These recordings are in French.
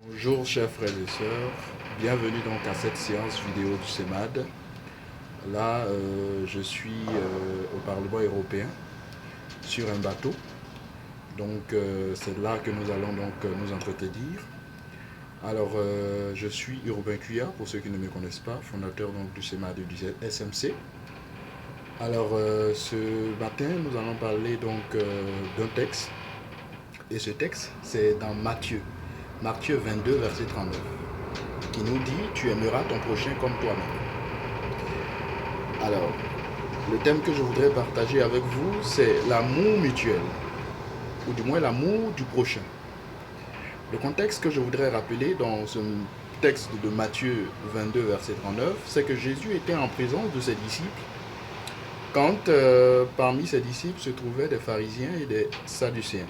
Bonjour chers frères et sœurs, bienvenue donc à cette séance vidéo du CEMAD. Là, je suis au Parlement européen sur un bateau. Donc c'est là que nous allons donc nous entretenir. Alors je suis Urbain Cuyard pour ceux qui ne me connaissent pas, fondateur donc du CEMAD et du SMC. Alors ce matin nous allons parler donc d'un texte. Et ce texte c'est dans Matthieu 22 verset 39. Qui nous dit tu aimeras ton prochain comme toi-même. Alors, le thème que je voudrais partager avec vous, c'est l'amour mutuel, ou du moins l'amour du prochain. Le contexte que je voudrais rappeler dans ce texte de Matthieu 22, verset 39, c'est que Jésus était en présence de ses disciples quand parmi ses disciples se trouvaient des pharisiens et des sadducéens.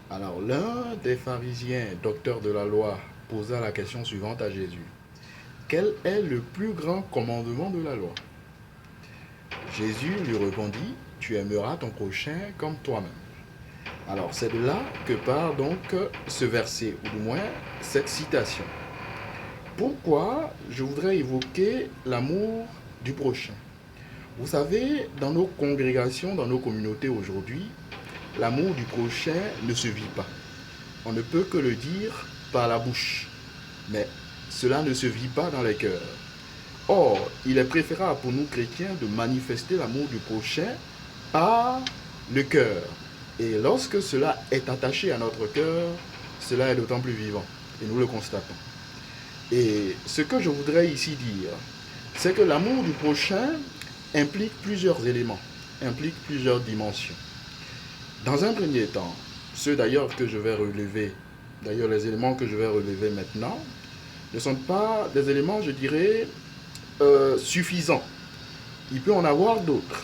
Alors, l'un des pharisiens, docteur de la loi, posa la question suivante à Jésus. Quel est le plus grand commandement de la loi? Jésus lui répondit, tu aimeras ton prochain comme toi-même. Alors c'est de là que part donc ce verset, ou du moins cette citation. Pourquoi je voudrais évoquer l'amour du prochain? Vous savez, dans nos congrégations, dans nos communautés aujourd'hui, l'amour du prochain ne se vit pas. On ne peut que le dire par la bouche, mais cela ne se vit pas dans les cœurs. Or, il est préférable pour nous chrétiens de manifester l'amour du prochain par le cœur. Et lorsque cela est attaché à notre cœur, cela est d'autant plus vivant. Et nous le constatons. Et ce que je voudrais ici dire, c'est que l'amour du prochain implique plusieurs éléments, implique plusieurs dimensions. Dans un premier temps, ceux d'ailleurs que je vais relever, d'ailleurs les éléments que je vais relever maintenant, ne sont pas des éléments, je dirais, suffisants. Il peut en avoir d'autres,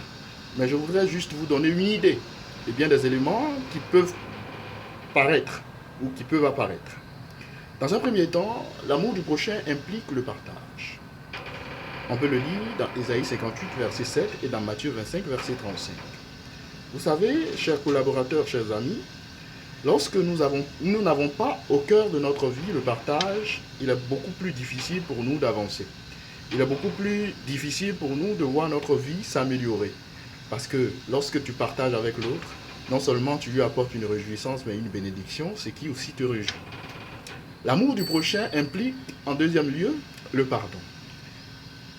mais je voudrais juste vous donner une idée et bien des éléments qui peuvent paraître ou qui peuvent apparaître. Dans un premier temps, l'amour du prochain implique le partage. On peut le lire dans Ésaïe 58, verset 7 et dans Matthieu 25, verset 35. Vous savez, chers collaborateurs, chers amis, lorsque nous n'avons pas au cœur de notre vie le partage, il est beaucoup plus difficile pour nous d'avancer. Il est beaucoup plus difficile pour nous de voir notre vie s'améliorer. Parce que lorsque tu partages avec l'autre, non seulement tu lui apportes une réjouissance, mais une bénédiction, ce qui aussi te réjouit. L'amour du prochain implique, en deuxième lieu, le pardon.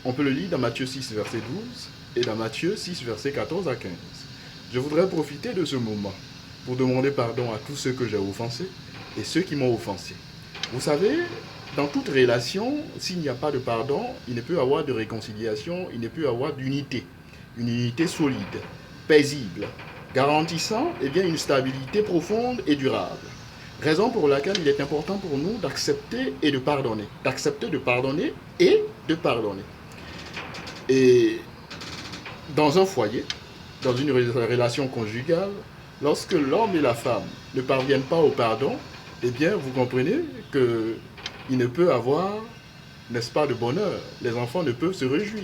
On peut le lire dans Matthieu 6, verset 12 et dans Matthieu 6, verset 14 à 15. Je voudrais profiter de ce moment pour demander pardon à tous ceux que j'ai offensés et ceux qui m'ont offensé. Vous savez, dans toute relation, s'il n'y a pas de pardon, il ne peut y avoir de réconciliation, il ne peut y avoir d'unité. Une unité solide, paisible, garantissant une stabilité profonde et durable. Raison pour laquelle il est important pour nous d'accepter et de pardonner. D'accepter de pardonner et de pardonner. Et dans un foyer, dans une relation conjugale, lorsque l'homme et la femme ne parviennent pas au pardon, vous comprenez qu'il ne peut avoir, n'est-ce pas, de bonheur. Les enfants ne peuvent se réjouir.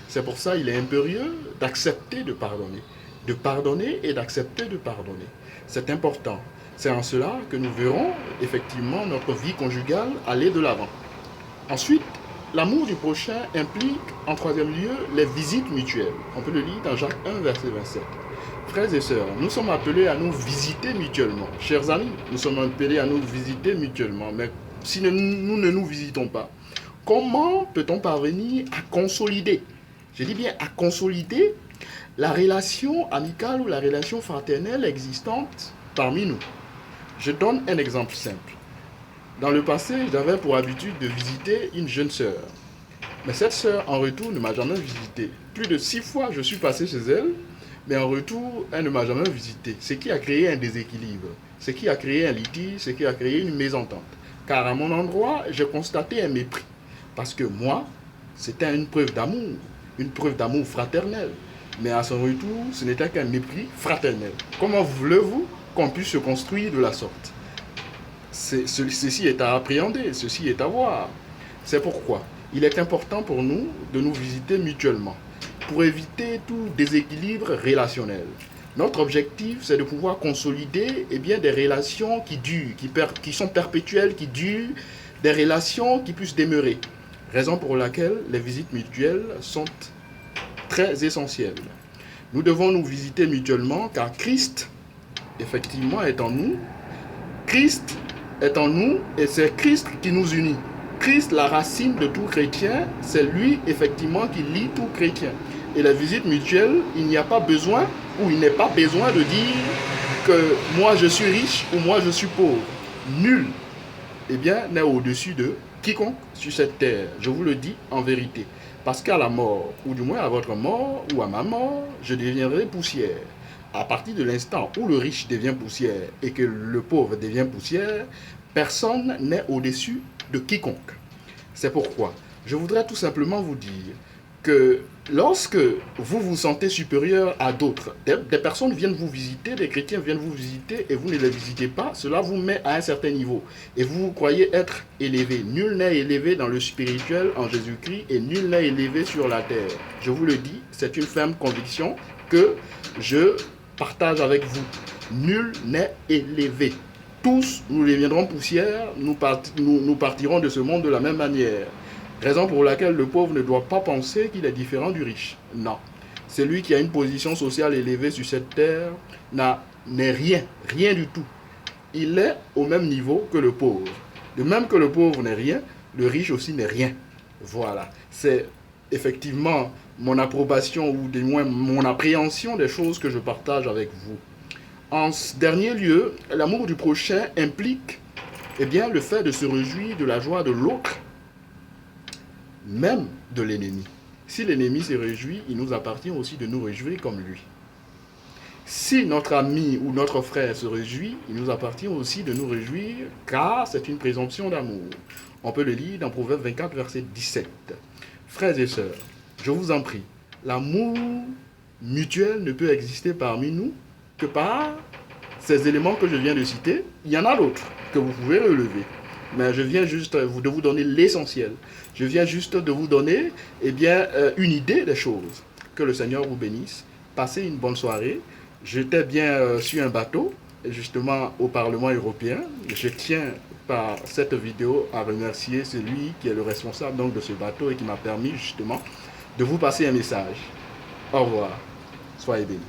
C'est pour ça qu'il est impérieux d'accepter de pardonner et d'accepter de pardonner. C'est important. C'est en cela que nous verrons effectivement notre vie conjugale aller de l'avant. Ensuite, l'amour du prochain implique, en troisième lieu, les visites mutuelles. On peut le lire dans Jacques 1, verset 27. Frères et sœurs, nous sommes appelés à nous visiter mutuellement. Chers amis, nous sommes appelés à nous visiter mutuellement. Mais si nous ne nous visitons pas, comment peut-on parvenir à consolider, je dis bien à consolider, la relation amicale ou la relation fraternelle existante parmi nous? Je donne un exemple simple. Dans le passé, j'avais pour habitude de visiter une jeune sœur. Mais cette sœur, en retour, ne m'a jamais visité. Plus de 6 fois, je suis passé chez elle, mais en retour, elle ne m'a jamais visité. Ce qui a créé un déséquilibre, ce qui a créé un litige, ce qui a créé une mésentente. Car à mon endroit, j'ai constaté un mépris. Parce que moi, c'était une preuve d'amour fraternel. Mais à son retour, ce n'était qu'un mépris fraternel. Comment voulez-vous qu'on puisse se construire de la sorte? Ceci est à appréhender, ceci est à voir. C'est pourquoi il est important pour nous de nous visiter mutuellement, pour éviter tout déséquilibre relationnel. Notre objectif, c'est de pouvoir consolider des relations qui durent, qui sont perpétuelles, qui durent, des relations qui puissent demeurer. Raison pour laquelle les visites mutuelles sont très essentielles. Nous devons nous visiter mutuellement car Christ, effectivement, est en nous. Christ est en nous et c'est Christ qui nous unit. Christ, la racine de tout chrétien, c'est lui, effectivement, qui lie tout chrétien. Et la visite mutuelle, il n'y a pas besoin, ou il n'est pas besoin de dire que moi je suis riche ou moi je suis pauvre. Nul, n'est au-dessus de quiconque sur cette terre. Je vous le dis en vérité. Parce qu'à la mort, ou du moins à votre mort, ou à ma mort, je deviendrai poussière. À partir de l'instant où le riche devient poussière et que le pauvre devient poussière, personne n'est au-dessus de quiconque. C'est pourquoi je voudrais tout simplement vous dire que lorsque vous vous sentez supérieur à d'autres, des personnes viennent vous visiter, des chrétiens viennent vous visiter et vous ne les visitez pas, cela vous met à un certain niveau. Et vous croyez être élevé. Nul n'est élevé dans le spirituel en Jésus-Christ et nul n'est élevé sur la terre. Je vous le dis, c'est une ferme conviction que je partage avec vous. Nul n'est élevé. Tous, nous deviendrons poussière, nous partirons de ce monde de la même manière. Raison pour laquelle le pauvre ne doit pas penser qu'il est différent du riche. Non. Celui qui a une position sociale élevée sur cette terre n'est rien, rien du tout. Il est au même niveau que le pauvre. De même que le pauvre n'est rien, le riche aussi n'est rien. Voilà. C'est effectivement mon approbation ou du moins mon appréhension des choses que je partage avec vous. En dernier lieu, l'amour du prochain implique le fait de se réjouir de la joie de l'autre, même de l'ennemi. Si l'ennemi se réjouit, il nous appartient aussi de nous réjouir comme lui. Si notre ami ou notre frère se réjouit, il nous appartient aussi de nous réjouir, car c'est une présomption d'amour. On peut le lire dans Proverbe 24, verset 17. Frères et sœurs, je vous en prie, l'amour mutuel ne peut exister parmi nous que par ces éléments que je viens de citer. Il y en a d'autres que vous pouvez relever. Mais je viens juste de vous donner l'essentiel. Je viens juste de vous donner une idée des choses. Que le Seigneur vous bénisse. Passez une bonne soirée. J'étais bien sur un bateau, justement au Parlement européen. Je tiens par cette vidéo à remercier celui qui est le responsable donc, de ce bateau et qui m'a permis justement de vous passer un message. Au revoir. Soyez bénis.